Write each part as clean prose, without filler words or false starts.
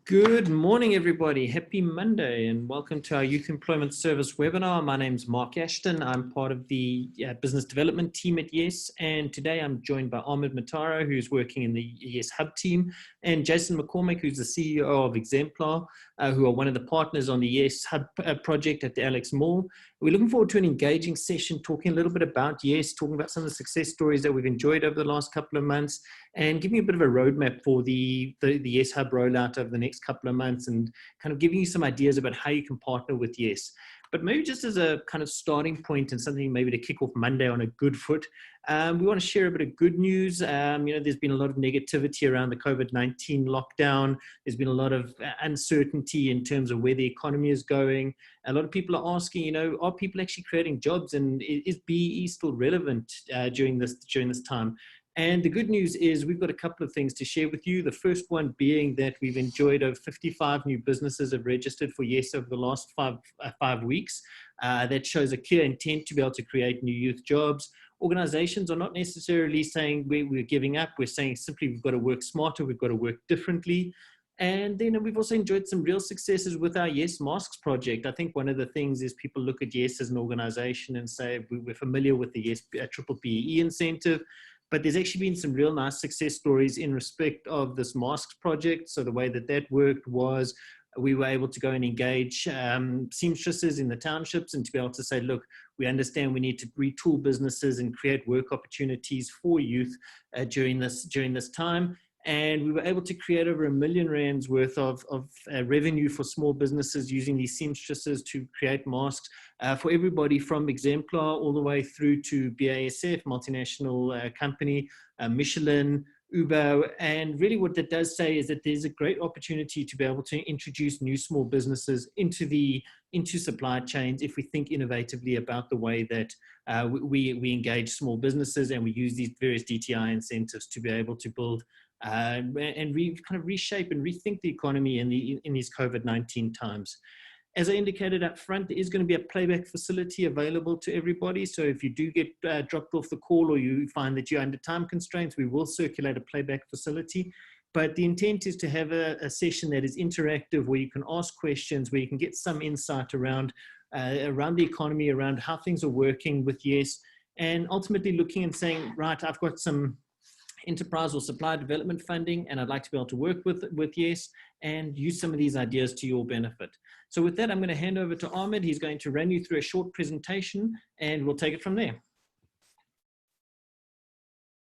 Good morning, everybody. Happy Monday and welcome to our Youth Employment Service webinar. My name is Mark Ashton. I'm part of the business development team at Yes, and today I'm joined by Ahmed Matara, who's working in the Yes Hub team, and Jason McCormick, who's the CEO of Exemplar, who are one of the partners on the Yes Hub project at the Alex Mall. We're looking forward to an engaging session talking a little bit about Yes, talking about some of the success stories that we've enjoyed over the last couple of months, and giving you a bit of a roadmap for the Yes Hub rollout over the next couple of months, and kind of giving you some ideas about how you can partner with Yes. But maybe just as a kind of starting point and something maybe to kick off Monday on a good foot, we want to share a bit of good news. There's been a lot of negativity around the COVID-19 lockdown. There's been a lot of uncertainty in terms of where the economy is going. A lot of people are asking, are people actually creating jobs, and is BEE still relevant during this time? And the good news is we've got a couple of things to share with you. The first one being that we've enjoyed over 55 new businesses have registered for Yes over the last five weeks. That shows a clear intent to be able to create new youth jobs. Organizations are not necessarily saying we're giving up. We're saying simply we've got to work smarter, we've got to work differently. And then we've also enjoyed some real successes with our Yes Masks project. I think one of the things is people look at Yes as an organization and say we're familiar with the Yes Triple BEE incentive, but there's actually been some real nice success stories in respect of this masks project. So the way that worked was we were able to go and engage seamstresses in the townships and to be able to say, look, we understand we need to retool businesses and create work opportunities for youth during this time. And we were able to create over R1 million worth of revenue for small businesses using these seamstresses to create masks for everybody from Exemplar all the way through to BASF, multinational company, Michelin, Uber. And really what that does say is that there's a great opportunity to be able to introduce new small businesses into supply chains if we think innovatively about the way that we engage small businesses, and we use these various DTI incentives to be able to build and kind of reshape and rethink the economy in these COVID-19 times. As I indicated up front, there is going to be a playback facility available to everybody. So if you do get dropped off the call or you find that you're under time constraints, we will circulate a playback facility. But the intent is to have a session that is interactive, where you can ask questions, where you can get some insight around the economy, around how things are working with Yes, and ultimately looking and saying, right, I've got some enterprise or supply development funding, and I'd like to be able to work with Yes and use some of these ideas to your benefit. So with that, I'm going to hand over to Ahmed. He's going to run you through a short presentation and we'll take it from there.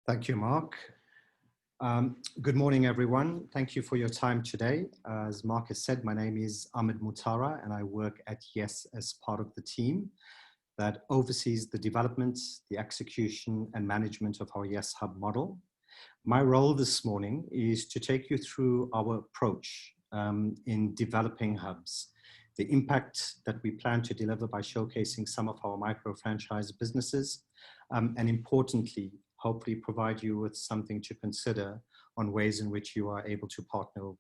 Thank you, Mark. Good morning, everyone. Thank you for your time today. As Mark has said, my name is Ahmed Mutara, and I work at Yes as part of the team that oversees the development, the execution, and management of our Yes Hub model. My role this morning is to take you through our approach in developing hubs, the impact that we plan to deliver by showcasing some of our micro-franchise businesses, and importantly, hopefully provide you with something to consider on ways in which you are able to partner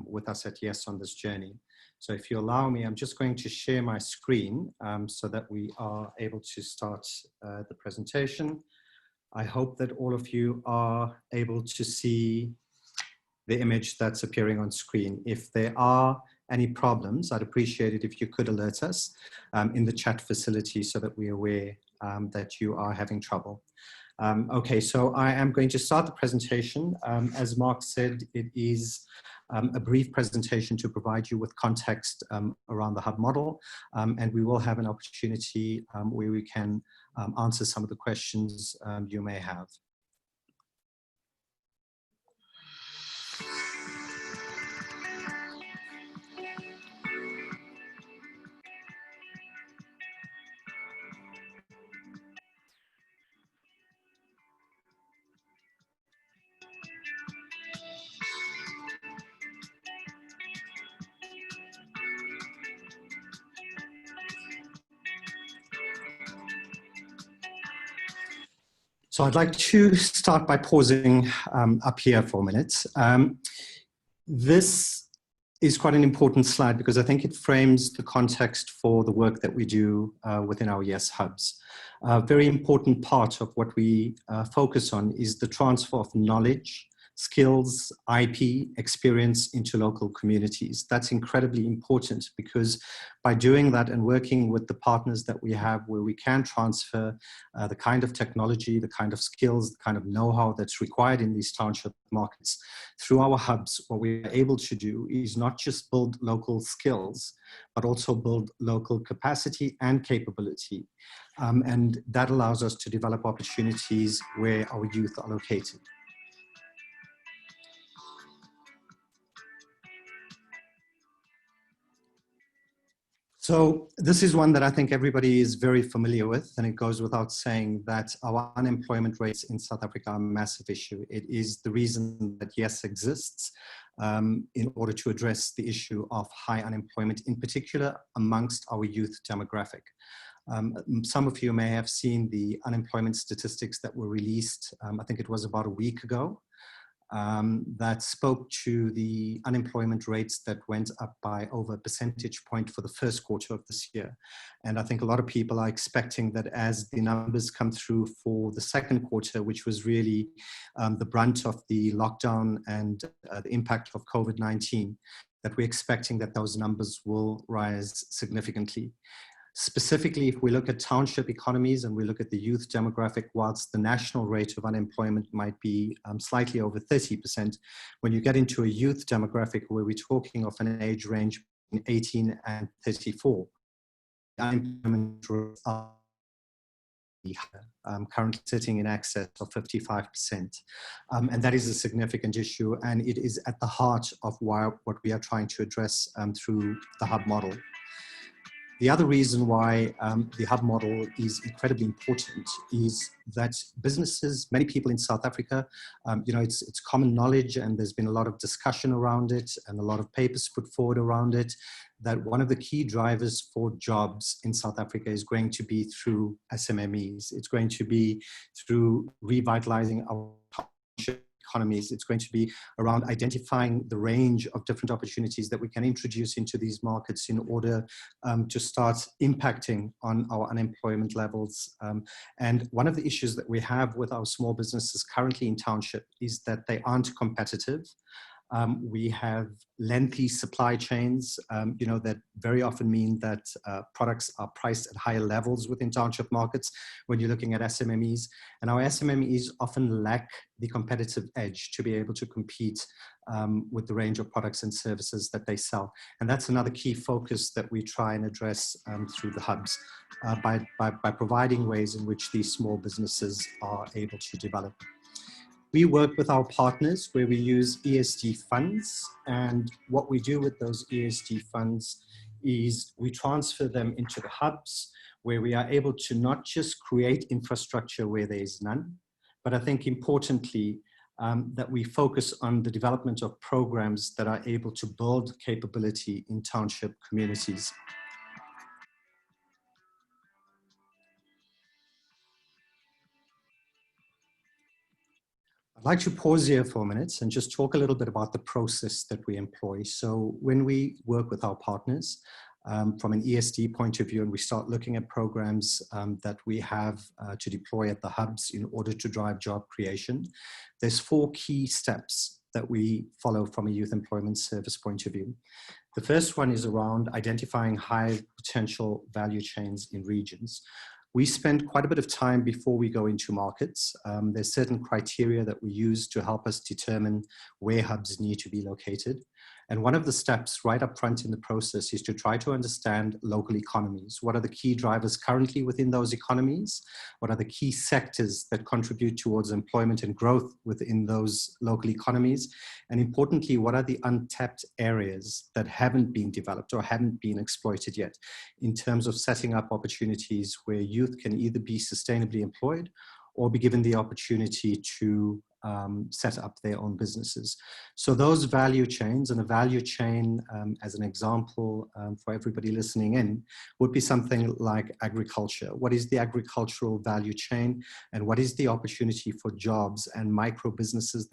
with us at Yes on this journey. So if you allow me, I'm just going to share my screen so that we are able to start the presentation. I hope that all of you are able to see the image that's appearing on screen. If there are any problems, I'd appreciate it if you could alert us in the chat facility so that we're aware that you are having trouble. Okay, so I am going to start the presentation. As Mark said, it is a brief presentation to provide you with context around the hub model, and we will have an opportunity where we can answer some of the questions you may have. So I'd like to start by pausing up here for a minute. This is quite an important slide because I think it frames the context for the work that we do within our Yes Hubs. A very important part of what we focus on is the transfer of knowledge, skills, IP, experience into local communities. That's incredibly important because by doing that and working with the partners that we have where we can transfer the kind of technology, the kind of skills, the kind of know-how that's required in these township markets, through our hubs, what we're able to do is not just build local skills, but also build local capacity and capability. And that allows us to develop opportunities where our youth are located. So this is one that I think everybody is very familiar with, and it goes without saying that our unemployment rates in South Africa are a massive issue. It is the reason that YES exists in order to address the issue of high unemployment, in particular amongst our youth demographic. Some of you may have seen the unemployment statistics that were released, I think it was about a week ago. That spoke to the unemployment rates that went up by over a percentage point for the first quarter of this year. And I think a lot of people are expecting that as the numbers come through for the second quarter, which was really the brunt of the lockdown and the impact of COVID-19, that we're expecting that those numbers will rise significantly. Specifically, if we look at township economies and we look at the youth demographic, whilst the national rate of unemployment might be slightly over 30%, when you get into a youth demographic where we're talking of an age range between 18 and 34, the unemployment rates are currently sitting in excess of 55%. And that is a significant issue, and it is at the heart of what we are trying to address through the hub model. The other reason why the hub model is incredibly important is that businesses, many people in South Africa, it's common knowledge, and there's been a lot of discussion around it and a lot of papers put forward around it, that one of the key drivers for jobs in South Africa is going to be through SMMEs. It's going to be through revitalizing our economies. It's going to be around identifying the range of different opportunities that we can introduce into these markets in order to start impacting on our unemployment levels. And one of the issues that we have with our small businesses currently in township is that they aren't competitive. We have lengthy supply chains, that very often mean that products are priced at higher levels within township markets when you're looking at SMMEs. And our SMMEs often lack the competitive edge to be able to compete with the range of products and services that they sell. And that's another key focus that we try and address through the hubs by providing ways in which these small businesses are able to develop. We work with our partners where we use ESD funds, and what we do with those ESD funds is we transfer them into the hubs where we are able to not just create infrastructure where there is none, but I think importantly that we focus on the development of programs that are able to build capability in township communities. I'd like to pause here for a minute and just talk a little bit about the process that we employ. So when we work with our partners from an ESD point of view, and we start looking at programs that we have to deploy at the hubs in order to drive job creation, there's 4 key steps that we follow from a youth employment service point of view. The first one is around identifying high potential value chains in regions. We spend quite a bit of time before we go into markets. There's certain criteria that we use to help us determine where hubs need to be located. And one of the steps right up front in the process is to try to understand local economies. What are the key drivers currently within those economies? What are the key sectors that contribute towards employment and growth within those local economies? And importantly, what are the untapped areas that haven't been developed or haven't been exploited yet in terms of setting up opportunities where youth can either be sustainably employed or be given the opportunity to set up their own businesses. So those value chains, and a value chain as an example for everybody listening in, would be something like agriculture. What is the agricultural value chain, and what is the opportunity for jobs and micro businesses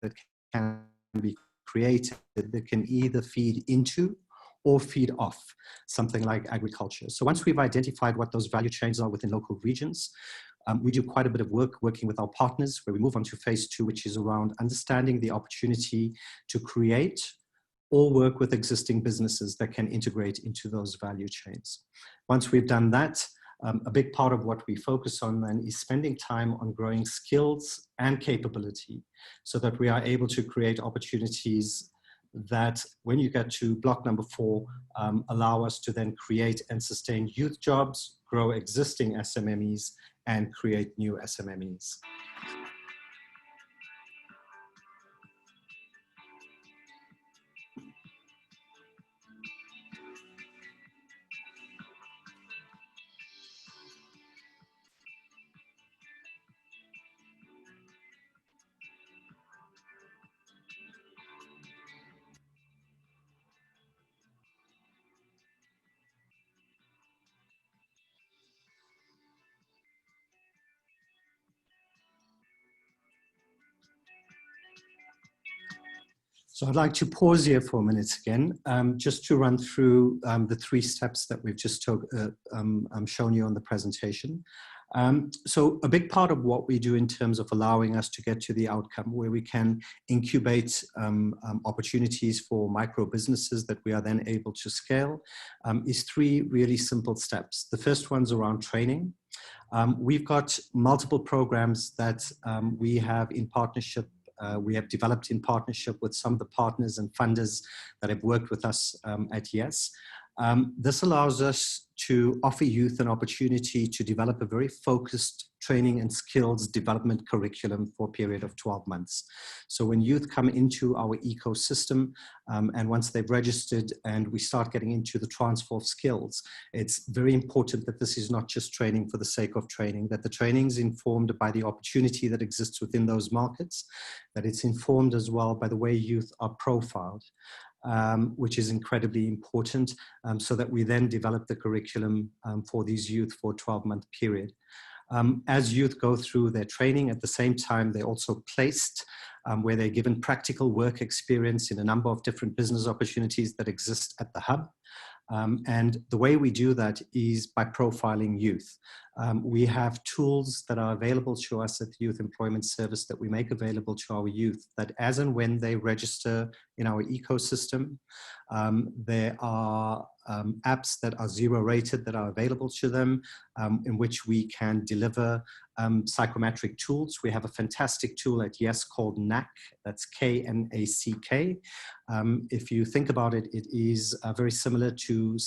that can be created that can either feed into or feed off something like agriculture? So once we've identified what those value chains are within local regions, We do quite a bit of work working with our partners, where we move on to phase 2, which is around understanding the opportunity to create or work with existing businesses that can integrate into those value chains. Once we've done that, a big part of what we focus on then is spending time on growing skills and capability so that we are able to create opportunities that, when you get to block number 4, allow us to then create and sustain youth jobs, grow existing SMMEs, and create new SMMEs. So I'd like to pause here for a minute again, just to run through the 3 steps that we've just shown you on the presentation. So a big part of what we do in terms of allowing us to get to the outcome where we can incubate opportunities for micro businesses that we are then able to scale is 3 really simple steps. The first one's around training. We've got multiple programs that we have in partnership. We have developed in partnership with some of the partners and funders that have worked with us at YES. This allows us to offer youth an opportunity to develop a very focused training and skills development curriculum for a period of 12 months. So when youth come into our ecosystem, and once they've registered and we start getting into the transfer of skills, it's very important that this is not just training for the sake of training, that the training is informed by the opportunity that exists within those markets, that it's informed as well by the way youth are profiled. Which is incredibly important, so that we then develop the curriculum for these youth for a 12-month period. As youth go through their training, at the same time, they're also placed where they're given practical work experience in a number of different business opportunities that exist at the hub. And the way we do that is by profiling youth. We have tools that are available to us at the Youth Employment Service that we make available to our youth, that as and when they register in our ecosystem, there are apps that are 0 rated that are available to them, in which we can deliver psychometric tools. We have a fantastic tool at YES called KNACK, that's K-N-A-C-K. If you think about it, it is very similar to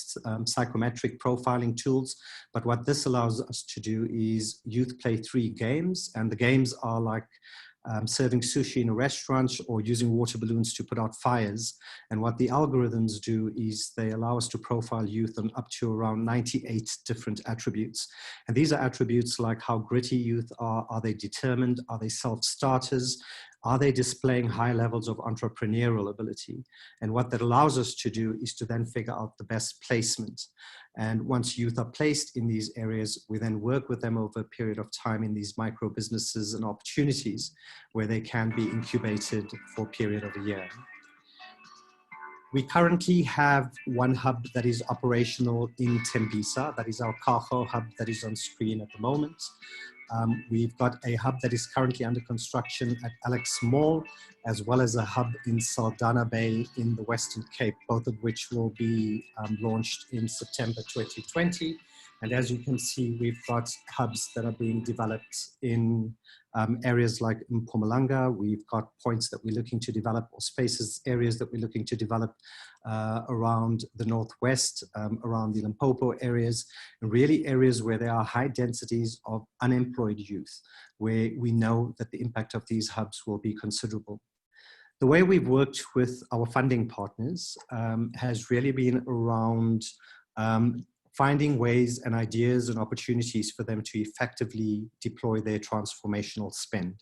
psychometric profiling tools, but what this allows us to do is youth play 3 games, and the games are like serving sushi in a restaurant or using water balloons to put out fires. And what the algorithms do is they allow us to profile youth on up to around 98 different attributes. And these are attributes like how gritty youth are they determined, are they self-starters, are they displaying high levels of entrepreneurial ability? And what that allows us to do is to then figure out the best placement. And once youth are placed in these areas, we then work with them over a period of time in these micro businesses and opportunities where they can be incubated for a period of a year. We currently have 1 hub that is operational in Tembisa. That is our Kaho hub that is on screen at the moment. We've got a hub that is currently under construction at Alex Mall, as well as a hub in Saldanha Bay in the Western Cape, both of which will be launched in September 2020. And as you can see, we've got hubs that are being developed in areas like Mpumalanga. We've got points that we're looking to develop, or spaces, areas that we're looking to develop around the Northwest, around the Limpopo areas, and really areas where there are high densities of unemployed youth, where we know that the impact of these hubs will be considerable. The way we've worked with our funding partners has really been around finding ways and ideas and opportunities for them to effectively deploy their transformational spend.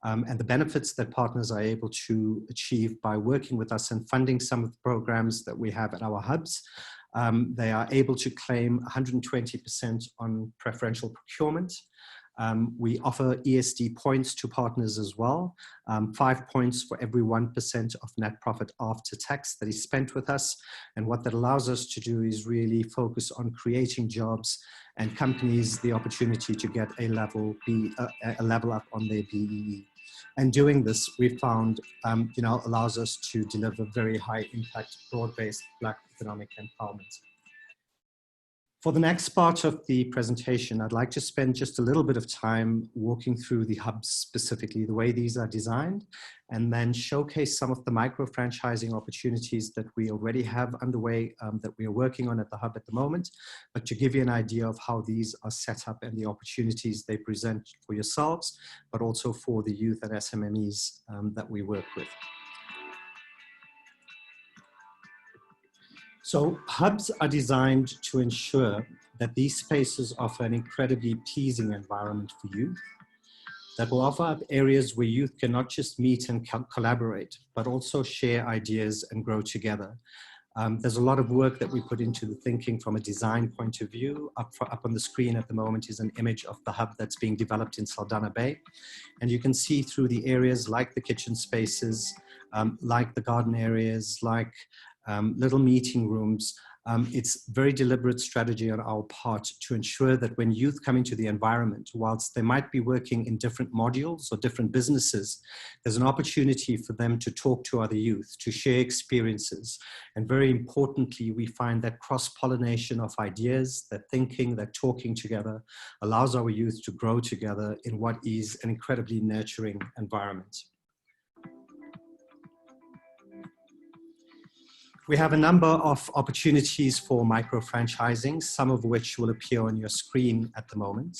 And the benefits that partners are able to achieve by working with us and funding some of the programs that we have at our hubs, they are able to claim 120% on preferential procurement. We offer ESD points to partners as well, 5 points for every 1% of net profit after tax that is spent with us. And what that allows us to do is really focus on creating jobs and companies the opportunity to get a level up on their BEE. And doing this, we found, allows us to deliver very high impact, broad-based Black economic empowerment. For the next part of the presentation, I'd like to spend just a little bit of time walking through the hubs specifically, the way these are designed, and then showcase some of the micro-franchising opportunities that we already have underway that we are working on at the hub at the moment, but to give you an idea of how these are set up and the opportunities they present for yourselves, but also for the youth and SMMEs that we work with. So hubs are designed to ensure that these spaces offer an incredibly pleasing environment for youth, that will offer up areas where youth can not just meet and collaborate, but also share ideas and grow together. There's a lot of work that we put into the thinking from a design point of view. Up on the screen at the moment is an image of the hub that's being developed in Saldanha Bay. And you can see through the areas like the kitchen spaces, like the garden areas, like little meeting rooms. It's very deliberate strategy on our part to ensure that when youth come into the environment, whilst they might be working in different modules or different businesses, there's an opportunity for them to talk to other youth, to share experiences. And very importantly, we find that cross-pollination of ideas, that thinking, that talking together allows our youth to grow together in what is an incredibly nurturing environment. We have a number of opportunities for micro-franchising, some of which will appear on your screen at the moment,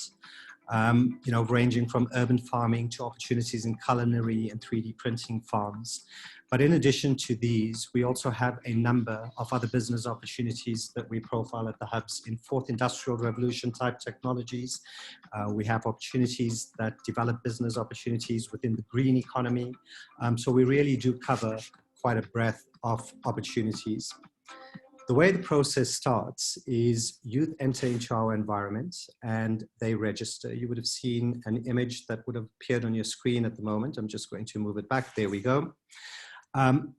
ranging from urban farming to opportunities in culinary and 3D printing farms. But in addition to these, we also have a number of other business opportunities that we profile at the hubs in fourth industrial revolution type technologies. We have opportunities that develop business opportunities within the green economy. So we really do cover quite a breadth of opportunities. The way the process starts is youth enter into our environment and they register. You would have seen an image that would have appeared on your screen at the moment. I'm just going to move it back. There we go.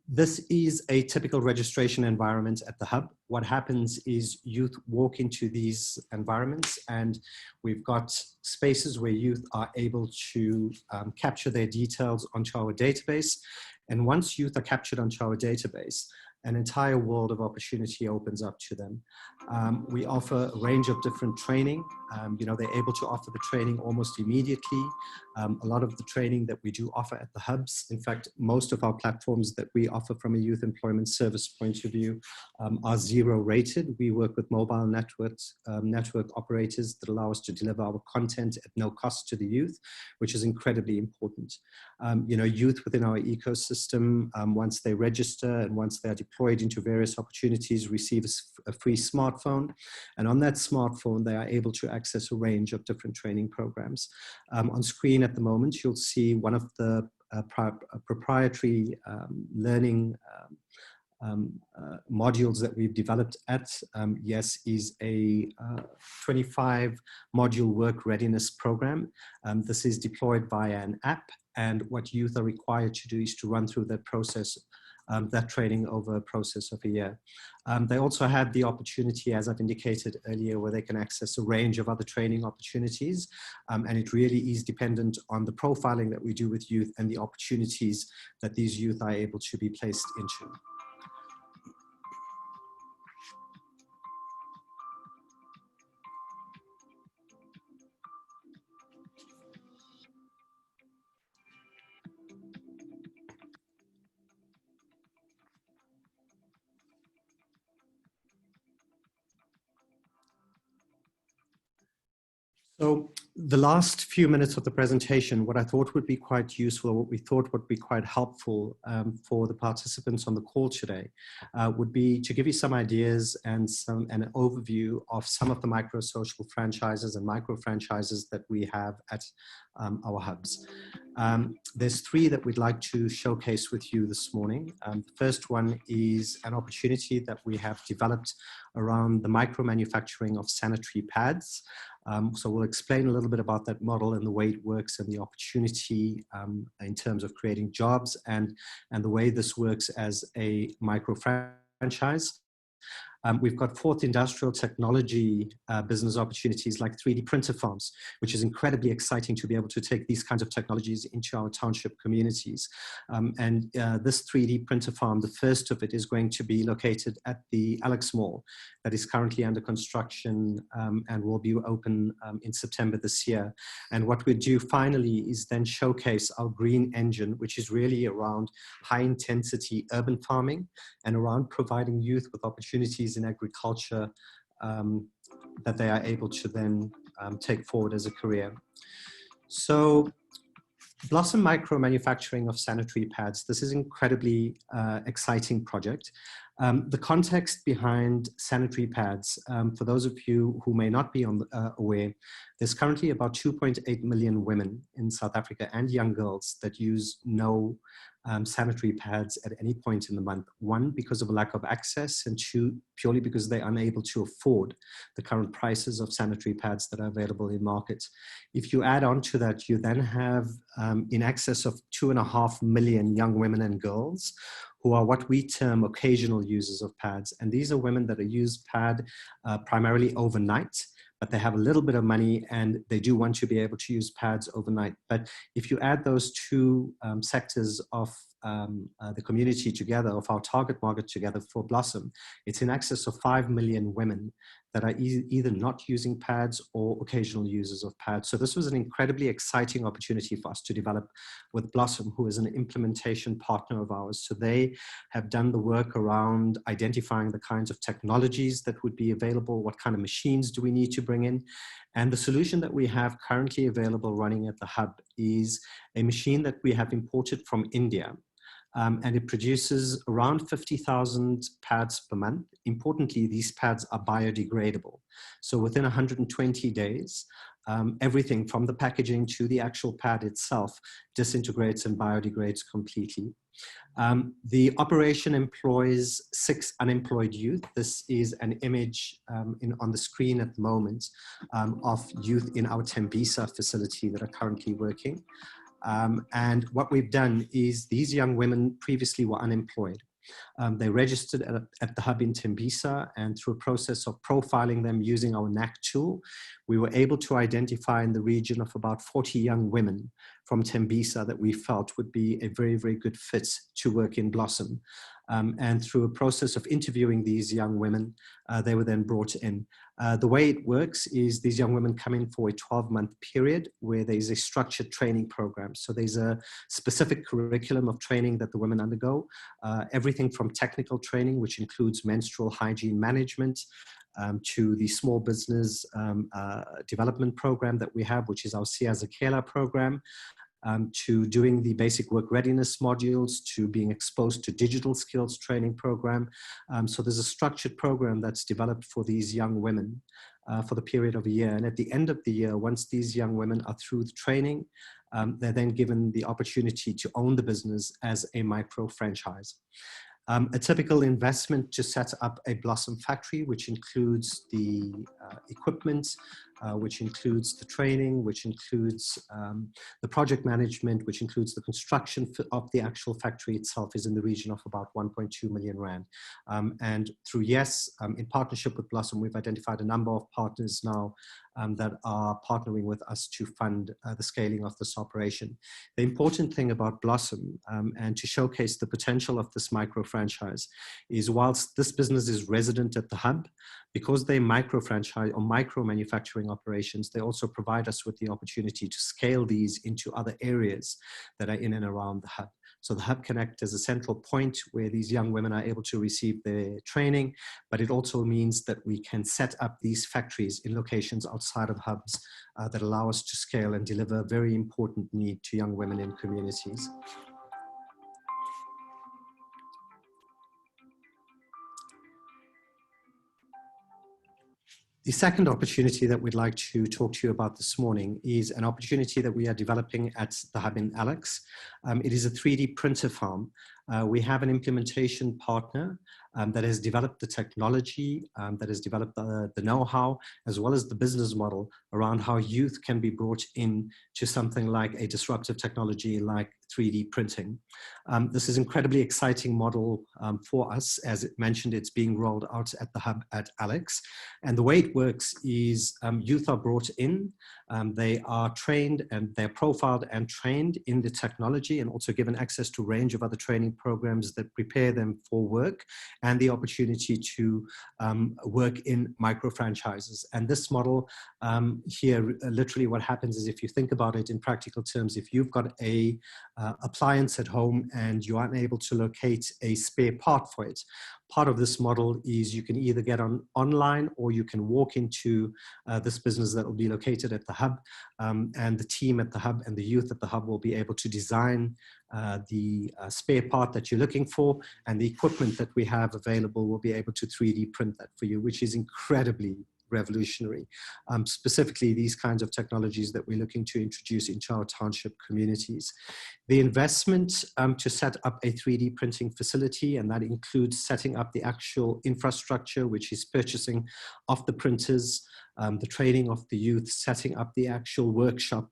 This is a typical registration environment at the hub. What happens is youth walk into these environments and we've got spaces where youth are able to capture their details onto our database. And once youth are captured onto our database, an entire world of opportunity opens up to them. We offer a range of different training. They're able to offer the training almost immediately. A lot of the training that we do offer at the hubs, in fact, most of our platforms that we offer from a youth employment service point of view are 0 rated. We work with mobile networks, network operators that allow us to deliver our content at no cost to the youth, which is incredibly important. Youth within our ecosystem, once they register and once they are deployed into various opportunities, receive a free smartphone. And on that smartphone, they are able to access a range of different training programs. On screen at the moment, you'll see one of the proprietary learning modules that we've developed at YES is a 25 module work readiness program. This is deployed via an app, and what youth are required to do is to run through that process, that training over a process of a year. They also have the opportunity, as I've indicated earlier, where they can access a range of other training opportunities. And it really is dependent on the profiling that we do with youth and the opportunities that these youth are able to be placed into. So the last few minutes of the presentation, what I thought would be quite useful, what we thought would be quite helpful for the participants on the call today, would be to give you some ideas and an overview of some of the micro-social franchises and micro-franchises that we have at our hubs. There's 3 that we'd like to showcase with you this morning. The first one is an opportunity that we have developed around the micro-manufacturing of sanitary pads. So we'll explain a little bit about that model and the way it works and the opportunity in terms of creating jobs and the way this works as a micro franchise. We've got fourth industrial technology business opportunities like 3D printer farms, which is incredibly exciting to be able to take these kinds of technologies into our township communities. This 3D printer farm, the first of it, is going to be located at the Alex Mall that is currently under construction and will be open in September this year. And what we do finally is then showcase our green engine, which is really around high intensity urban farming and around providing youth with opportunities in agriculture that they are able to then take forward as a career. So Blossom Micro Manufacturing of Sanitary Pads, this is an incredibly exciting project. The context behind sanitary pads, for those of you who may not be aware, there's currently about 2.8 million women in South Africa and young girls that use no sanitary pads at any point in the month. One, because of a lack of access, and two, purely because they're unable to afford the current prices of sanitary pads that are available in markets. If you add on to that, you then have in excess of 2.5 million young women and girls who are what we term occasional users of pads. And these are women that use pad primarily overnight, but they have a little bit of money and they do want to be able to use pads overnight. But if you add those two sectors of the community together, of our target market together for Blossom, it's in excess of 5 million women that are either not using pads or occasional users of pads. So this was an incredibly exciting opportunity for us to develop with Blossom, who is an implementation partner of ours. So they have done the work around identifying the kinds of technologies that would be available, what kind of machines do we need to bring in. And the solution that we have currently available running at the hub is a machine that we have imported from India. And it produces around 50,000 pads per month. Importantly, these pads are biodegradable. So within 120 days, everything from the packaging to the actual pad itself disintegrates and biodegrades completely. The operation employs 6 unemployed youth. This is an image on the screen at the moment of youth in our Tembisa facility that are currently working. And what we've done is these young women previously were unemployed. They registered at the hub in Tembisa, and through a process of profiling them using our NAC tool, we were able to identify in the region of about 40 young women from Tembisa that we felt would be a very, very good fit to work in Blossom. And through a process of interviewing these young women, they were then brought in. The way it works is these young women come in for a 12-month period where there's a structured training program. So there's a specific curriculum of training that the women undergo, everything from technical training, which includes menstrual hygiene management, to the small business development program that we have, which is our Siyazakela program, to doing the basic work readiness modules, to being exposed to digital skills training program. So there's a structured program that's developed for these young women for the period of a year. And at the end of the year, once these young women are through the training, they're then given the opportunity to own the business as a micro franchise. A typical investment to set up a Blossom factory, which includes the equipment, which includes the training, which includes the project management, which includes the construction of the actual factory itself, is in the region of about 1.2 million rand. And through Yes, in partnership with Blossom, we've identified a number of partners now that are partnering with us to fund the scaling of this operation. The important thing about Blossom and to showcase the potential of this micro franchise is, whilst this business is resident at the hub, because they micro franchise or micro manufacturing operations, they also provide us with the opportunity to scale these into other areas that are in and around the hub. So the hub can act as a central point where these young women are able to receive their training, but it also means that we can set up these factories in locations outside of hubs that allow us to scale and deliver a very important need to young women in communities. The second opportunity that we'd like to talk to you about this morning is an opportunity that we are developing at the hub in Alex. It is a 3D printer farm. We have an implementation partner that has developed the technology, that has developed the know-how, as well as the business model around how youth can be brought in to something like a disruptive technology like 3D printing. This is an incredibly exciting model for us. As it mentioned, it's being rolled out at the hub at Alex. And the way it works is youth are brought in, they are trained and they're profiled and trained in the technology, and also given access to a range of other training programs that prepare them for work and the opportunity to work in micro franchises. And this model here, literally what happens is, if you think about it in practical terms, if you've got a appliance at home and you aren't able to locate a spare part for it, part of this model is you can either get online or you can walk into this business that will be located at the hub, and the team at the hub and the youth at the hub will be able to design the spare part that you're looking for, and the equipment that we have available will be able to 3D print that for you, which is incredibly revolutionary. Specifically, these kinds of technologies that we're looking to introduce into our township communities. The investment to set up a 3D printing facility, and that includes setting up the actual infrastructure, which is purchasing of the printers, the training of the youth, setting up the actual workshop,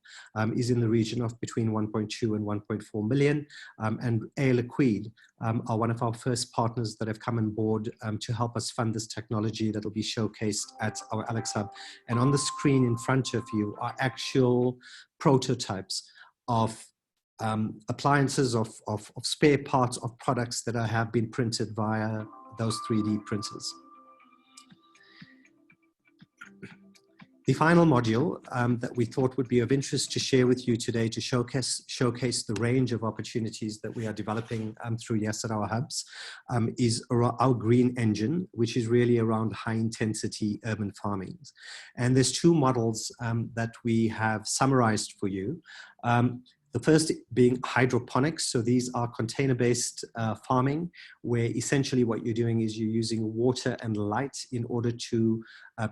is in the region of between 1.2 and 1.4 million. And Air Liquide are one of our first partners that have come on board to help us fund this technology that will be showcased at our Alex Hub. And on the screen in front of you are actual prototypes of appliances, of spare parts of products that have been printed via those 3D printers. The final module that we thought would be of interest to share with you today to showcase the range of opportunities that we are developing through Yes at our hubs is our green engine, which is really around high intensity urban farming. And there's two models that we have summarized for you. The first being hydroponics. So these are container-based farming, where essentially what you're doing is you're using water and light in order to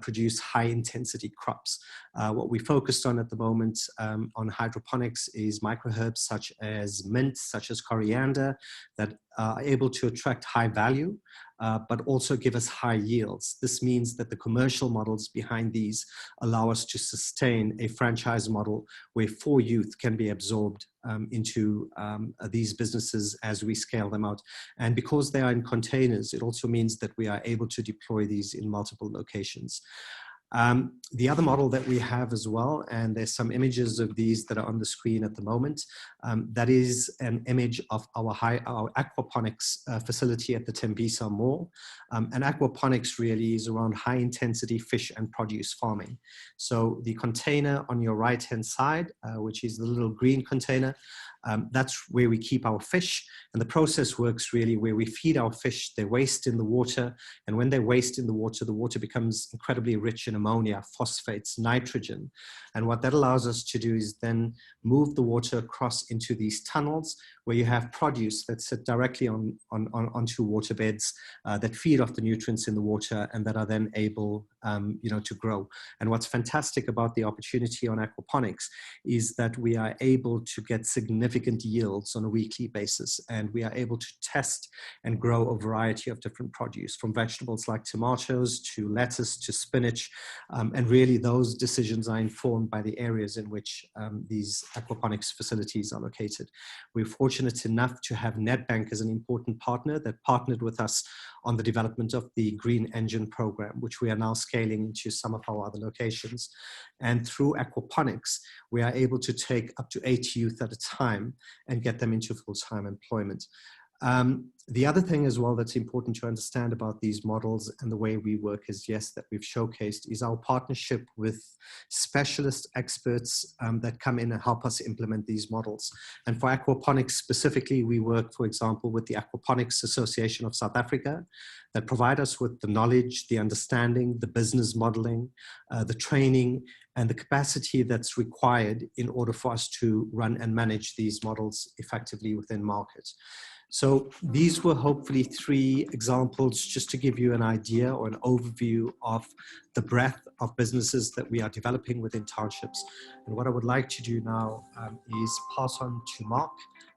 produce high-intensity crops. What we focused on at the moment on hydroponics is microherbs such as mint, such as coriander, that are able to attract high value, but also give us high yields. This means that the commercial models behind these allow us to sustain a franchise model where 4 youth can be absorbed into these businesses as we scale them out. And because they are in containers, it also means that we are able to deploy these in multiple locations. The other model that we have as well, and there's some images of these that are on the screen at the moment, that is an image of our aquaponics facility at the Tembisa Mall. And aquaponics really is around high intensity fish and produce farming. So the container on your right hand side, which is the little green container, that's where we keep our fish. And the process works really where we feed our fish, they waste in the water. And when they waste in the water becomes incredibly rich in ammonia, phosphates, nitrogen. And what that allows us to do is then move the water across into these tunnels where you have produce that sit directly onto water beds that feed off the nutrients in the water and that are then able to grow. And what's fantastic about the opportunity on aquaponics is that we are able to get significant yields on a weekly basis, and we are able to test and grow a variety of different produce, from vegetables like tomatoes to lettuce to spinach, and really those decisions are informed by the areas in which these aquaponics facilities are located. We're fortunate enough to have Nedbank as an important partner that partnered with us on the development of the Green Engine program, which we are now scaling into some of our other locations. And through aquaponics, we are able to take up to 8 youth at a time and get them into full-time employment. The other thing as well that's important to understand about these models and the way we work as Yes that we've showcased is our partnership with specialist experts that come in and help us implement these models. And for aquaponics specifically, we work, for example, with the Aquaponics Association of South Africa that provide us with the knowledge, the understanding, the business modeling, the training, and the capacity that's required in order for us to run and manage these models effectively within market. So these were hopefully 3 examples just to give you an idea or an overview of the breadth of businesses that we are developing within townships. And what I would like to do now is pass on to Mark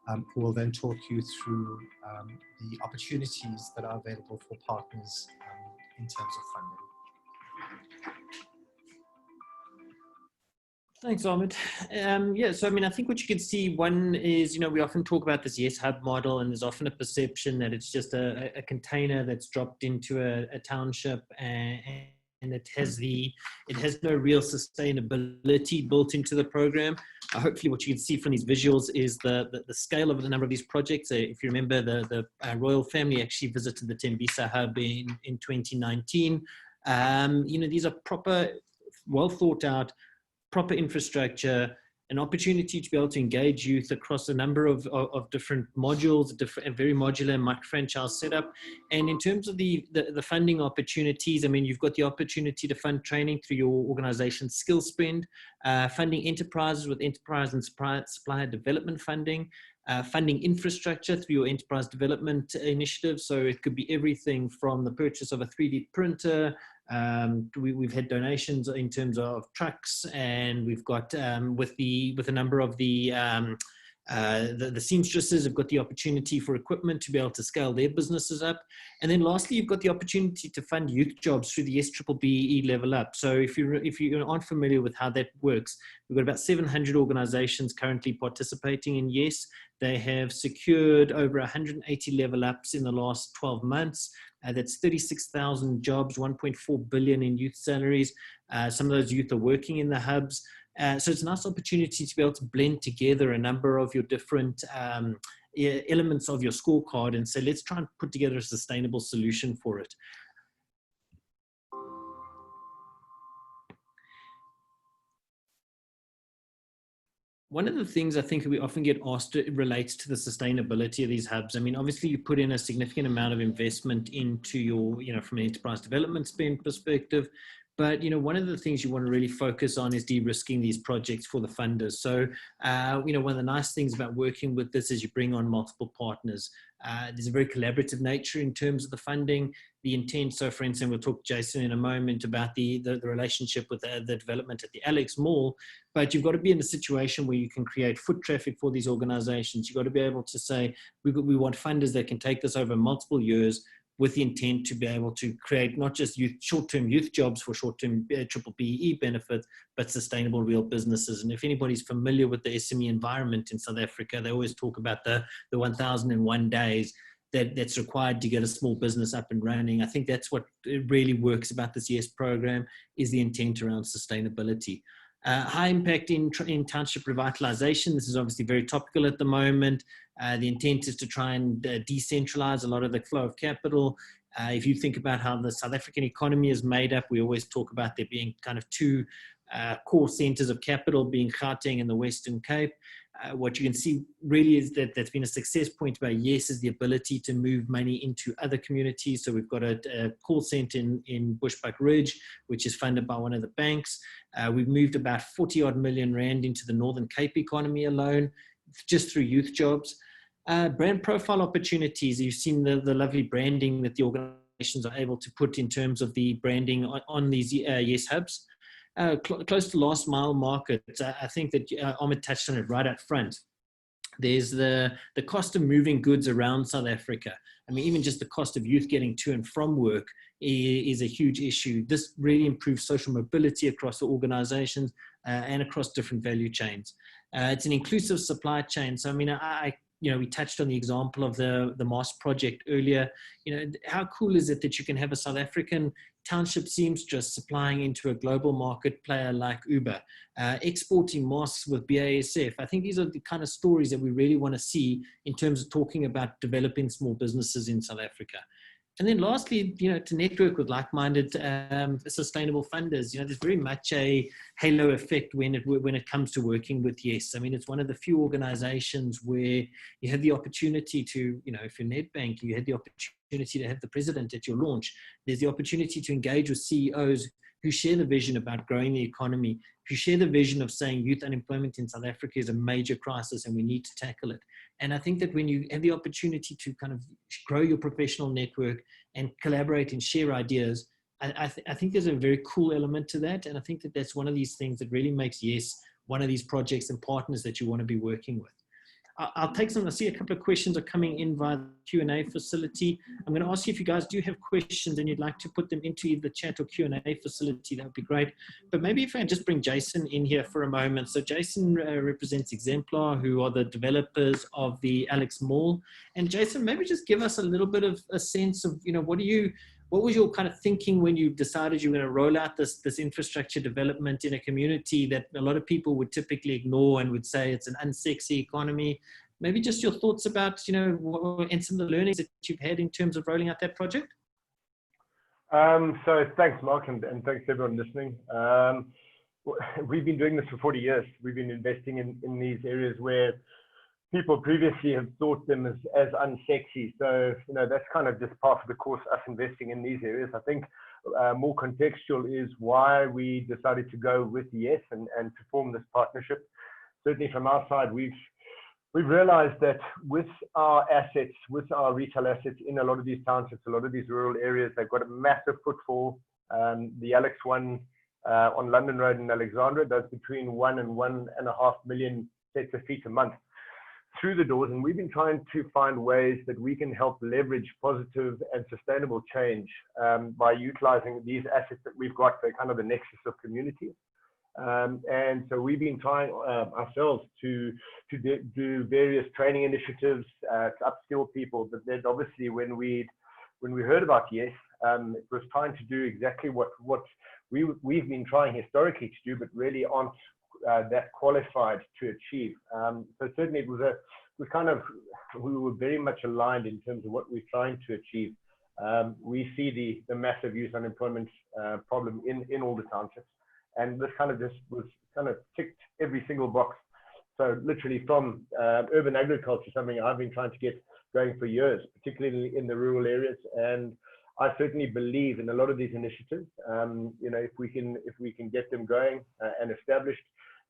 who will then talk you through the opportunities that are available for partners in terms of funding. Thanks, Ahmed. Yeah, so I mean, I think what you can see, one is, we often talk about this Yes Hub model, and there's often a perception that it's just a container that's dropped into a township, and it has no real sustainability built into the program. Hopefully what you can see from these visuals is the scale of the number of these projects. If you remember, the royal family actually visited the Tembisa Hub in 2019. These are proper, well thought out, proper infrastructure, an opportunity to be able to engage youth across a number of different modules, a very modular micro-franchise setup. And in terms of the funding opportunities, I mean, you've got the opportunity to fund training through your organization's skill spend, funding enterprises with enterprise and supplier development funding, funding infrastructure through your enterprise development initiative. So it could be everything from the purchase of a 3D printer. We've had donations in terms of trucks, and we've got with a number of the seamstresses have got the opportunity for equipment to be able to scale their businesses up. And then lastly, you've got the opportunity to fund youth jobs through the SBBE Level Up. So if you aren't familiar with how that works, we've got about 700 organizations currently participating in Yes. They have secured over 180 level ups in the last 12 months. That's 36,000 jobs, 1.4 billion in youth salaries. Some of those youth are working in the hubs. So it's a nice opportunity to be able to blend together a number of your different elements of your scorecard and say, let's try and put together a sustainable solution for it. One of the things I think we often get asked relates to the sustainability of these hubs. I mean, obviously you put in a significant amount of investment into your, from an enterprise development spend perspective, but, one of the things you want to really focus on is de-risking these projects for the funders. So, one of the nice things about working with this is you bring on multiple partners. There's a very collaborative nature in terms of the funding, the intent. So for instance, we'll talk to Jason in a moment about the relationship with the development at the Alex Mall, but you've got to be in a situation where you can create foot traffic for these organizations. You've got to be able to say, we want funders that can take this over multiple years, with the intent to be able to create not just short-term youth jobs for short-term BBBE benefits, but sustainable real businesses. And if anybody's familiar with the SME environment in South Africa, they always talk about the 1,001 days that's required to get a small business up and running. I think that's what really works about this YES program, is the intent around sustainability. High impact in township revitalization. This is obviously very topical at the moment. The intent is to try and decentralize a lot of the flow of capital. If you think about how the South African economy is made up, we always talk about there being kind of two core centers of capital, being Gauteng and the Western Cape. What you can see really is that that's been a success point by YES, is the ability to move money into other communities. So we've got a call center in Bushbuck Ridge, which is funded by one of the banks. We've moved about 40 odd million rand into the Northern Cape economy alone, just through youth jobs. Brand profile opportunities. You've seen the lovely branding that the organizations are able to put in terms of the branding on these YES hubs. Close to last mile market. I think that Ahmed touched on it right up front. There's the cost of moving goods around South Africa. I mean, even just the cost of youth getting to and from work is a huge issue. This really improves social mobility across the organizations and across different value chains. It's an inclusive supply chain. So, I mean, we touched on the example of the Mars project earlier. How cool is it that you can have a South African township seamstress supplying into a global market player like Uber, exporting masks with BASF. I think these are the kind of stories that we really want to see in terms of talking about developing small businesses in South Africa. And then lastly, to network with like-minded sustainable funders. There's very much a halo effect when it comes to working with YES. I mean, it's one of the few organizations where you have the opportunity to, if you're Nedbank, you had the opportunity to have the president at your launch. There's the opportunity to engage with CEOs who share the vision about growing the economy, who share the vision of saying youth unemployment in South Africa is a major crisis and we need to tackle it. And I think that when you have the opportunity to kind of grow your professional network and collaborate and share ideas, I think there's a very cool element to that. And I think that that's one of these things that really makes YES one of these projects and partners that you want to be working with. I'll take some. I see a couple of questions are coming in via the Q&A facility. I'm going to ask you if you guys do have questions and you'd like to put them into either the chat or Q&A facility, that would be great. But maybe if I just bring Jason in here for a moment. So Jason represents Exemplar, who are the developers of the Alex Mall. And Jason, maybe just give us a little bit of a sense of, what was your kind of thinking when you decided you were going to roll out this infrastructure development in a community that a lot of people would typically ignore and would say it's an unsexy economy? Maybe just your thoughts about, and some of the learnings that you've had in terms of rolling out that project? So thanks, Mark, and thanks everyone listening. We've been doing this for 40 years. We've been investing in these areas where people previously have thought them as unsexy. So, that's kind of just part of the course, us investing in these areas. I think more contextual is why we decided to go with Yes and to form this partnership. Certainly from our side, we've realized that with our assets, with our retail assets in a lot of these townships, a lot of these rural areas, they've got a massive footfall. The Alex one on London Road in Alexandra does between 1 and 1.5 million sets of feet a month through the doors, and we've been trying to find ways that we can help leverage positive and sustainable change by utilizing these assets that we've got. They're kind of the nexus of community, and so we've been trying ourselves to do various training initiatives to upskill people. But then obviously when we heard about Yes, it was trying to do exactly what we've been trying historically to do, but really aren't that qualified to achieve. So certainly we were very much aligned in terms of what we're trying to achieve. We see the massive youth unemployment problem in all the townships, and this kind of just was kind of ticked every single box. So literally from urban agriculture, something I've been trying to get going for years, particularly in the rural areas. And I certainly believe in a lot of these initiatives. If we can get them going and established,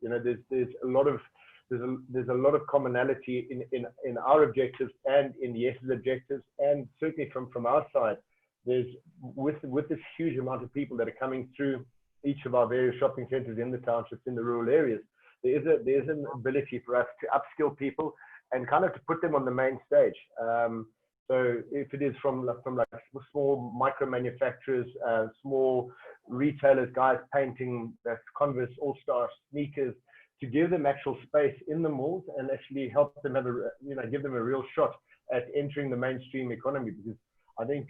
there's a lot of commonality in our objectives and in Yes's objectives, and certainly from our side, there's with this huge amount of people that are coming through each of our various shopping centers in the townships, in the rural areas, there's an ability for us to upskill people and kind of to put them on the main stage. So if it is from small micro manufacturers, small retailers, guys painting Converse All-Star sneakers, to give them actual space in the malls and actually help them give them a real shot at entering the mainstream economy. Because I think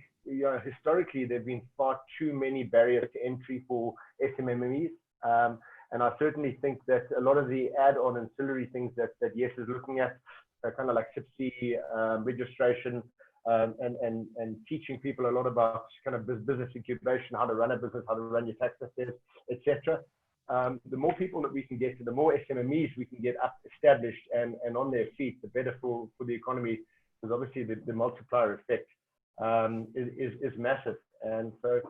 historically there have been far too many barriers to entry for SMMEs. And I certainly think that a lot of the add-on ancillary things that Yes is looking at, kind of like SIPC registration, and teaching people a lot about kind of business incubation, how to run a business, how to run your tax affairs, etc. The more people that we can get to, the more SMMEs we can get up, established and on their feet, the better for the economy, because obviously the multiplier effect is massive. And so,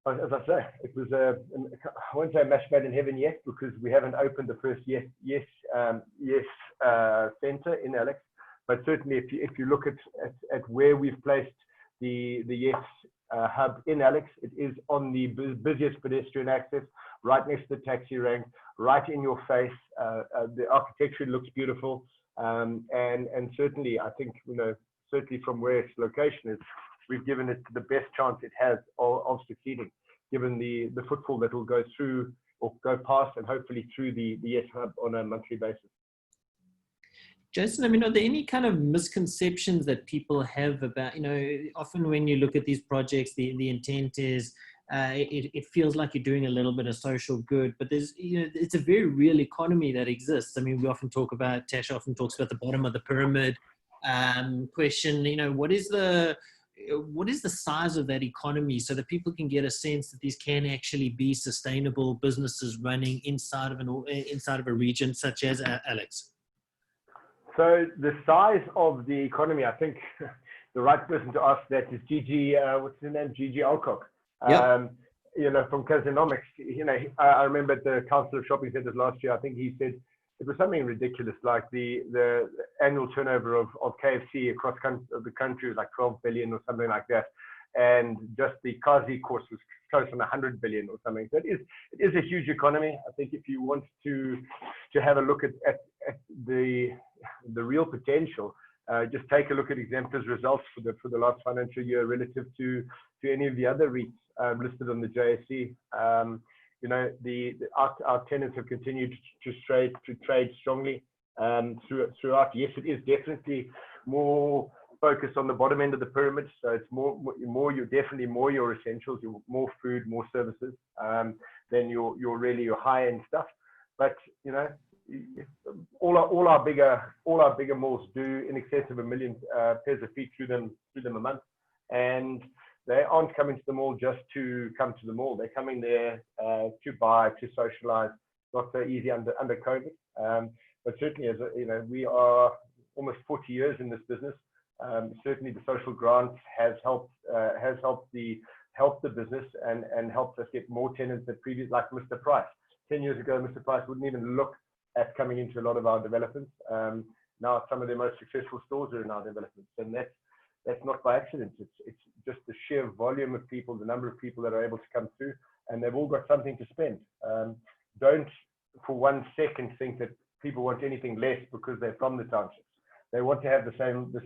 as I say, it was I won't say a match made in heaven yet, because we haven't opened the first Yes center in Alex. But certainly, if you look at where we've placed the Yes hub in Alex, it is on the busiest pedestrian access, right next to the taxi rank, right in your face. The architecture looks beautiful, and certainly, I think certainly from where its location is, we've given it the best chance it has of succeeding, given the footfall that will go through or go past and hopefully through the Yes hub on a monthly basis. Jason, are there any kind of misconceptions that people have about, often when you look at these projects, the intent is, it feels like you're doing a little bit of social good, but there's, it's a very real economy that exists. We often talk about, Tash often talks about the bottom of the pyramid question, what is the size of that economy, so that people can get a sense that these can actually be sustainable businesses running inside of a region such as Alex? So the size of the economy, I think the right person to ask that is Gigi, what's his name? Gigi Alcock. Yep. From Casonomics. I remember at the Council of Shopping Centers last year, I think he said it was something ridiculous, like the annual turnover of KFC across the country was like 12 billion or something like that. And just the Kazi course was close on 100 billion or something. So it is a huge economy. I think if you want to have a look at the the real potential, just take a look at Exemplar's results for the last financial year relative to any of the other REITs listed on the JSE. You know, our tenants have continued to trade strongly throughout. Yes, it is definitely more focused on the bottom end of the pyramid. So it's you're definitely more your essentials, more food, more services than your high end stuff. But you know, all our bigger malls do in excess of 1 million pairs of feet through them a month, and they aren't coming to the mall just to come to the mall. They're coming there to buy, to socialize. Not so easy under COVID, but certainly, as you know, we are almost 40 years in this business. Certainly, the social grants has helped the business and helped us get more tenants than previous, like Mr. Price. 10 years ago, Mr. Price wouldn't even look at coming into a lot of our developments. Now, some of their most successful stores are in our developments, and that's not by accident. It's just the sheer volume of people, the number of people that are able to come through, and they've all got something to spend. Don't for 1 second think that people want anything less because they're from the townships. They want to have the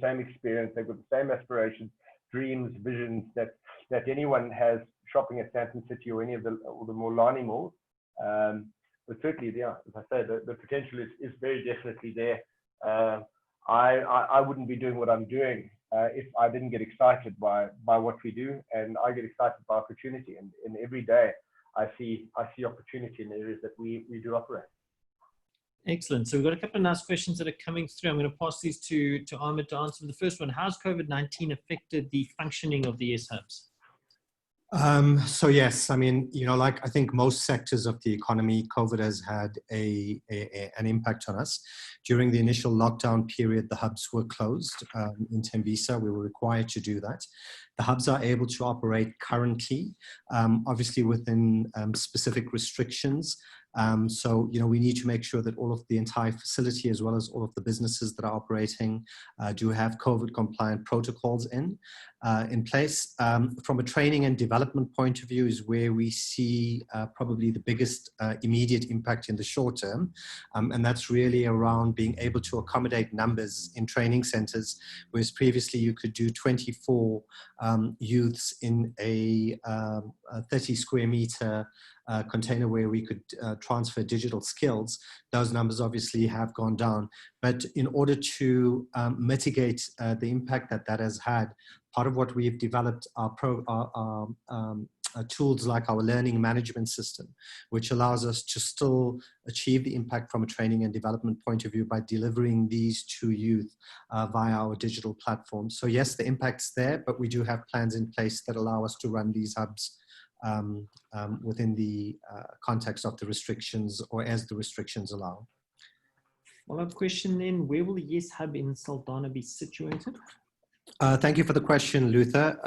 same experience. They've got the same aspirations, dreams, visions that anyone has shopping at Sandton City or any of the Molani malls. But certainly, yeah, as I say, the potential is very definitely there. I wouldn't be doing what I'm doing if I didn't get excited by what we do, and I get excited by opportunity. And every day I see opportunity in the areas that we do operate. Excellent. So we've got a couple of nice questions that are coming through. I'm going to pass these to Ahmed to answer. The first one: how's COVID-19 affected the functioning of the Yes Hubs? So yes, I mean, you know, like I think most sectors of the economy, COVID has had an impact on us. During the initial lockdown period, the hubs were closed in Tembisa. We were required to do that. The hubs are able to operate currently, obviously within specific restrictions. So, you know, we need to make sure that all of the entire facility, as well as all of the businesses that are operating, do have COVID compliant protocols in place. From a training and development point of view is where we see probably the biggest immediate impact in the short term. And that's really around being able to accommodate numbers in training centers, whereas previously you could do 24 youths in a 30 square meter container where we could transfer digital skills. Those numbers obviously have gone down. But in order to mitigate the impact that has had, part of what we've developed are tools like our learning management system, which allows us to still achieve the impact from a training and development point of view by delivering these to youth via our digital platform. So yes, the impact's there, but we do have plans in place that allow us to run these hubs within the context of the restrictions, or as the restrictions allow. Follow-up question then: where will the Yes Hub in Saldanha be situated? Thank you for the question, Luther.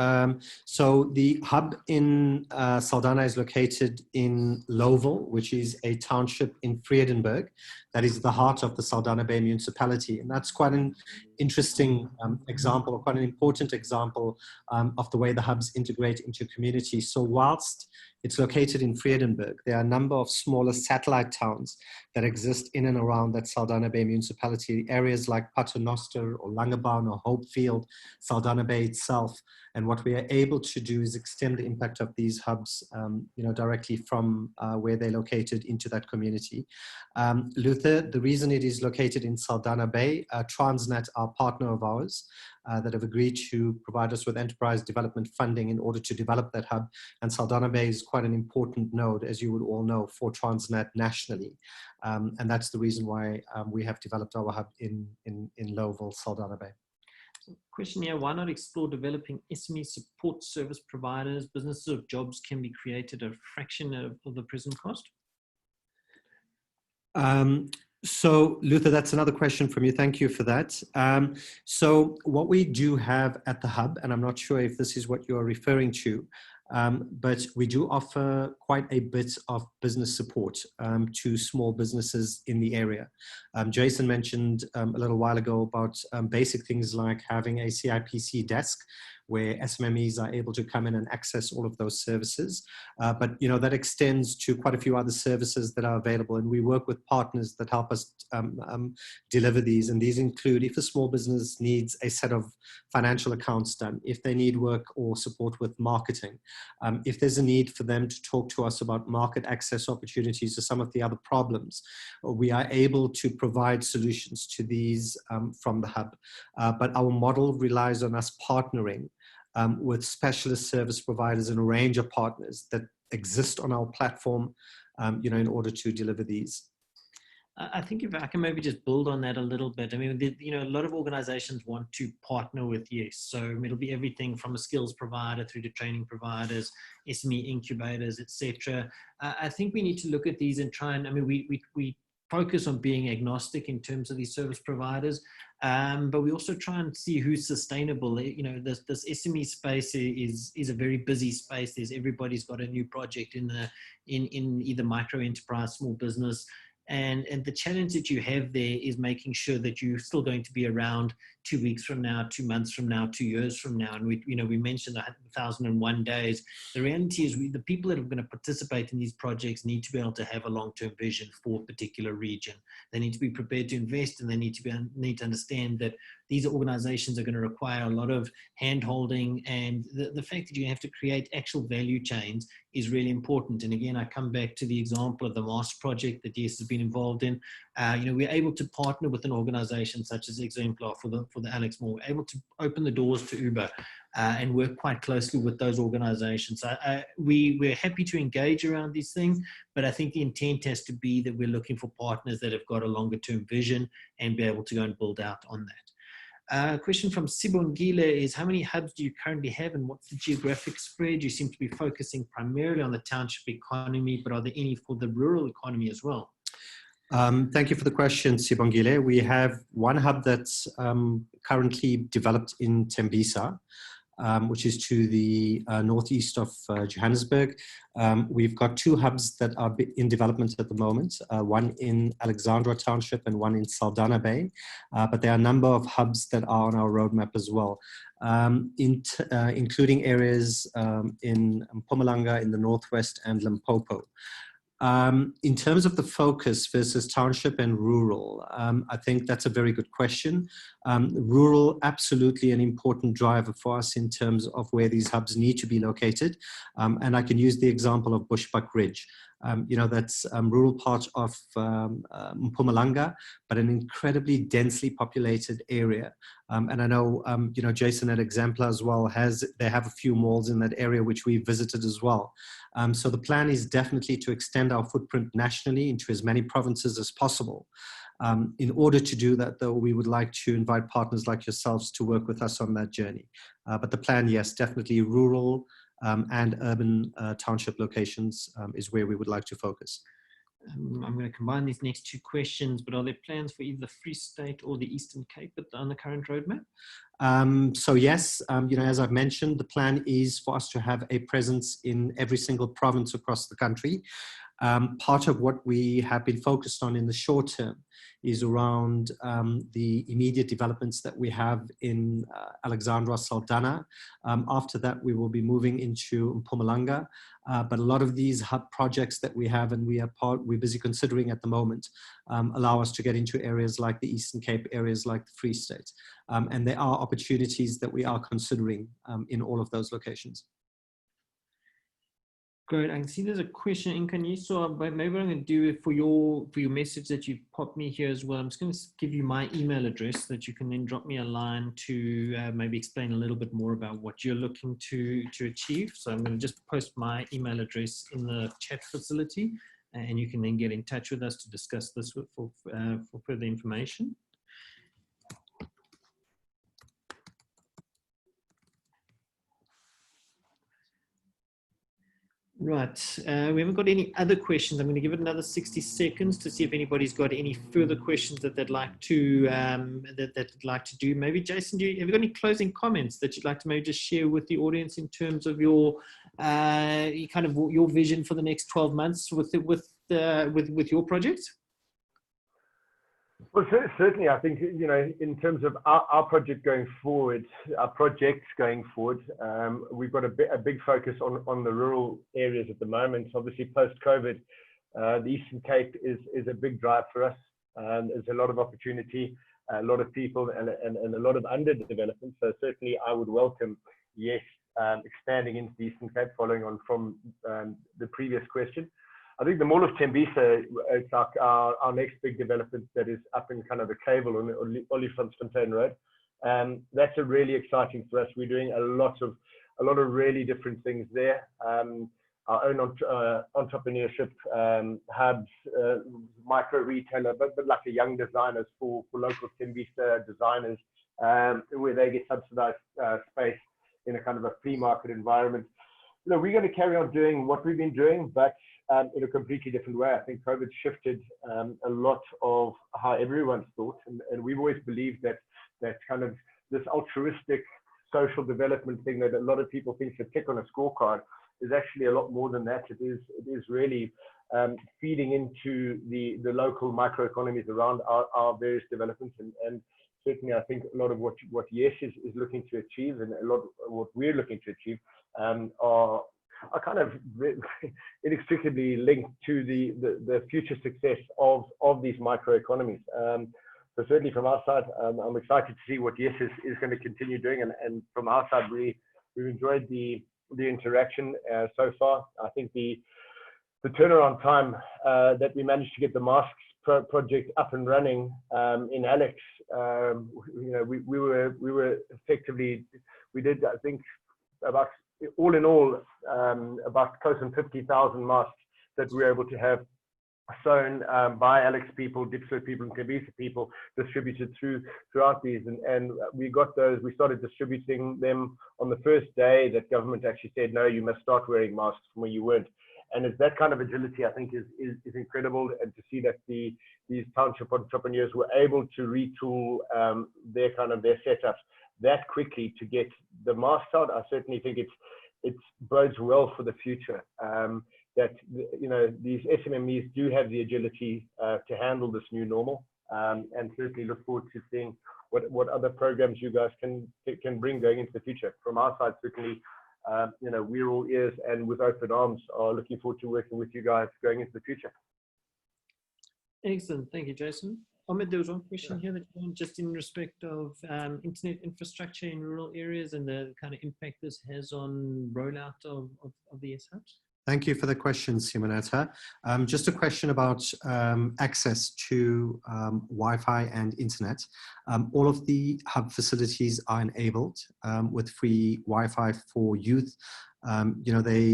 So the hub in Saldanha is located in Lowville, which is a township in Vredenburg. That is the heart of the Saldanha Bay municipality. And that's quite an interesting example, or quite an important example of the way the hubs integrate into community. So whilst it's located in Vredenburg, there are a number of smaller satellite towns that exist in and around that Saldanha Bay municipality, areas like Paternoster or Langebaan or Hopefield, Saldanha Bay itself. And what we are able to do is extend the impact of these hubs, you know, directly from where they're located into that community. Luther, the reason it is located in Saldanha Bay, Transnet, our partner of ours, that have agreed to provide us with enterprise development funding in order to develop that hub. And Saldanha Bay is quite an important node, as you would all know, for Transnet nationally. And that's the reason why we have developed our hub in Lowville, Saldanha Bay. Question here: why not explore developing SME support service providers? Businesses of jobs can be created at a fraction of the present cost. So, Luther, that's another question from you. Thank you for that. So what we do have at the hub, and I'm not sure if this is what you're referring to, but we do offer quite a bit of business support to small businesses in the area. Jason mentioned a little while ago about basic things like having a CIPC desk where SMMEs are able to come in and access all of those services. But that extends to quite a few other services that are available, and we work with partners that help us deliver these. And these include, if a small business needs a set of financial accounts done, if they need work or support with marketing, if there's a need for them to talk to us about market access opportunities or some of the other problems, we are able to provide solutions to these from the hub. But our model relies on us partnering with specialist service providers and a range of partners that exist on our platform, in order to deliver these. I think if I can maybe just build on that a little bit. I mean, a lot of organizations want to partner with Yes. So it'll be everything from a skills provider through to training providers, SME incubators, etc. I think we need to look at these and try and, we focus on being agnostic in terms of these service providers, but we also try and see who's sustainable. This SME space is a very busy space. Everybody's got a new project in either micro enterprise, small business. And the challenge that you have there is making sure that you're still going to be around 2 weeks from now, 2 months from now, 2 years from now. And we mentioned 1,001 days. The reality is the people that are going to participate in these projects need to be able to have a long-term vision for a particular region. They need to be prepared to invest, and they need to understand that these organizations are going to require a lot of hand-holding, and the fact that you have to create actual value chains is really important. And again, I come back to the example of the Mars project that Yes has been involved in. We're able to partner with an organization such as Exemplar for the Alex Moore. We're able to open the doors to Uber and work quite closely with those organizations. We're happy to engage around these things, but I think the intent has to be that we're looking for partners that have got a longer term vision and be able to go and build out on that. A question from Sibongile is, how many hubs do you currently have and what's the geographic spread? You seem to be focusing primarily on the township economy, but are there any for the rural economy as well? Thank you for the question, Sibongile. We have one hub that's currently developed in Tembisa, which is to the northeast of Johannesburg. We've got 2 hubs that are in development at the moment, one in Alexandra Township and one in Saldanha Bay. But there are a number of hubs that are on our roadmap as well, including areas in Mpumalanga in the northwest and Limpopo. In terms of the focus versus township and rural, I think that's a very good question. Rural, absolutely an important driver for us in terms of where these hubs need to be located. And I can use the example of Bushbuck Ridge. That's a rural part of Mpumalanga, but an incredibly densely populated area. And I know, Jason at Exemplar as well they have a few malls in that area, which we visited as well. So the plan is definitely to extend our footprint nationally into as many provinces as possible. In order to do that, though, we would like to invite partners like yourselves to work with us on that journey. But the plan, yes, definitely rural and urban township locations is where we would like to focus. I'm going to combine these next 2 questions, but are there plans for either the Free State or the Eastern Cape on the current roadmap? So yes, as I've mentioned, the plan is for us to have a presence in every single province across the country. Part of what we have been focused on in the short term is around the immediate developments that we have in Alexandra, Saldanha. After that, we will be moving into Mpumalanga. But a lot of these hub projects that we have and we're busy considering at the moment allow us to get into areas like the Eastern Cape, areas like the Free State. And there are opportunities that we are considering in all of those locations. Great. I can see there's a question in Kaniso, but maybe I'm going to do it for your message that you've popped me here as well. I'm just going to give you my email address that you can then drop me a line to maybe explain a little bit more about what you're looking to achieve. So I'm going to just post my email address in the chat facility, and you can then get in touch with us to discuss this for further information. Right, we haven't got any other questions. I'm going to give it another 60 seconds to see if anybody's got any further questions that they'd like to do. Maybe Jason, have you got any closing comments that you'd like to maybe just share with the audience in terms of your your vision for the next 12 months with your project? Well, certainly, I think, in terms of our project going forward, our projects going forward, we've got a big focus on the rural areas at the moment. Obviously, post-COVID, the Eastern Cape is a big drive for us. There's a lot of opportunity, a lot of people, and a lot of underdevelopment. So certainly, I would welcome, yes, expanding into the Eastern Cape, following on from the previous question. I think the Mall of Tembisa, it's like our next big development that is up in kind of the Cable on Olifantsfontein Road. That's a really exciting for us. We're doing a lot of really different things there. Our own entrepreneurship hubs, micro retailer, but like a young designers for local Tembisa designers, where they get subsidized space in a kind of a free market environment. We're going to carry on doing what we've been doing, but in a completely different way. I think COVID shifted a lot of how everyone's thought, and we've always believed that kind of this altruistic social development thing that a lot of people think to tick on a scorecard is actually a lot more than that. It is really feeding into the local microeconomies around our various developments, and certainly I think a lot of what Yes is looking to achieve, and a lot of what we're looking to achieve are kind of inextricably linked to the future success of these microeconomies. So certainly from our side, I'm excited to see what Yes is going to continue doing, and from our side, we've enjoyed the interaction so far. I think the turnaround time that we managed to get the masks project up and running in Alex, we were effectively, we did, I think, about all in all about close to 50,000 masks that we were able to have sewn by Alex people, Dipslo people, and Tembisa people, distributed throughout these, and we got those. We started distributing them on the first day that government actually said, no, you must start wearing masks from where you weren't. And it's that kind of agility, I think, is incredible, and to see that these township entrepreneurs were able to retool their setups that quickly to get the masks out. I certainly think it bodes well for the future. That these SMMEs do have the agility to handle this new normal, and certainly look forward to seeing what other programs you guys can bring going into the future. From our side, certainly, we're all ears and with open arms are looking forward to working with you guys going into the future. Excellent, thank you, Jason. Ahmed, there was one question here that just in respect of internet infrastructure in rural areas and the kind of impact this has on rollout of the Yes Hubs. Thank you for the question, Simonetta. Just a question about access to Wi-Fi and internet. All of the hub facilities are enabled with free Wi-Fi for youth. Important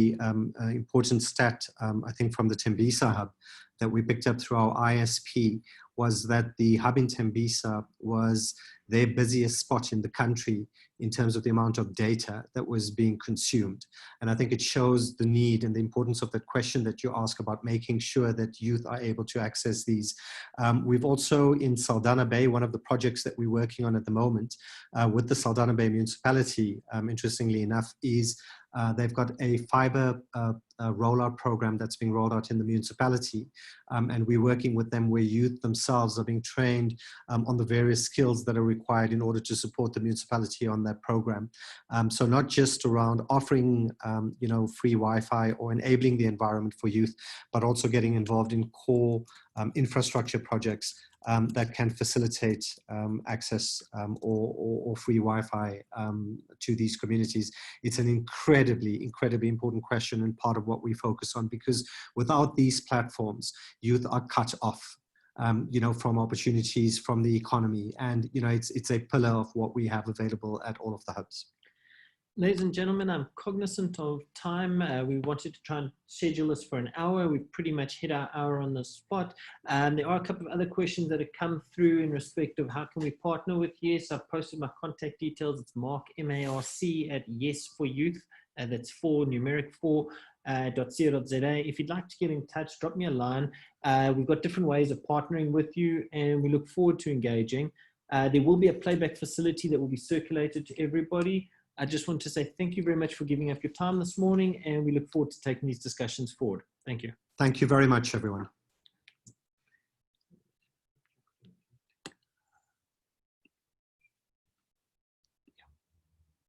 stat, I think, from the Tembisa hub that we picked up through our ISP was that the hub in Tembisa was their busiest spot in the country in terms of the amount of data that was being consumed. And I think it shows the need and the importance of that question that you ask about making sure that youth are able to access these. We've also in Saldanha Bay, one of the projects that we're working on at the moment with the Saldanha Bay municipality, interestingly enough, is they've got a fiber rollout program that's being rolled out in the municipality. And we're working with them where youth themselves are being trained on the various skills that are required in order to support the municipality on that program. So not just around offering, free Wi-Fi or enabling the environment for youth, but also getting involved in core infrastructure projects that can facilitate access or free Wi-Fi to these communities. It's an incredibly important question and part of what we focus on, because without these platforms, youth are cut off from opportunities from the economy. And, it's a pillar of what we have available at all of the hubs. Ladies and gentlemen, I'm cognizant of time. We wanted to try and schedule this for an hour. We've pretty much hit our hour on the spot. There are a couple of other questions that have come through in respect of how can we partner with Yes. I've posted my contact details. It's Mark, M-A-R-C, at Yes for Youth. That's 4, numeric 4, .co.za. If you'd like to get in touch, drop me a line. We've got different ways of partnering with you, and we look forward to engaging. There will be a playback facility that will be circulated to everybody. I just want to say thank you very much for giving up your time this morning, and we look forward to taking these discussions forward. Thank you. Thank you very much, everyone.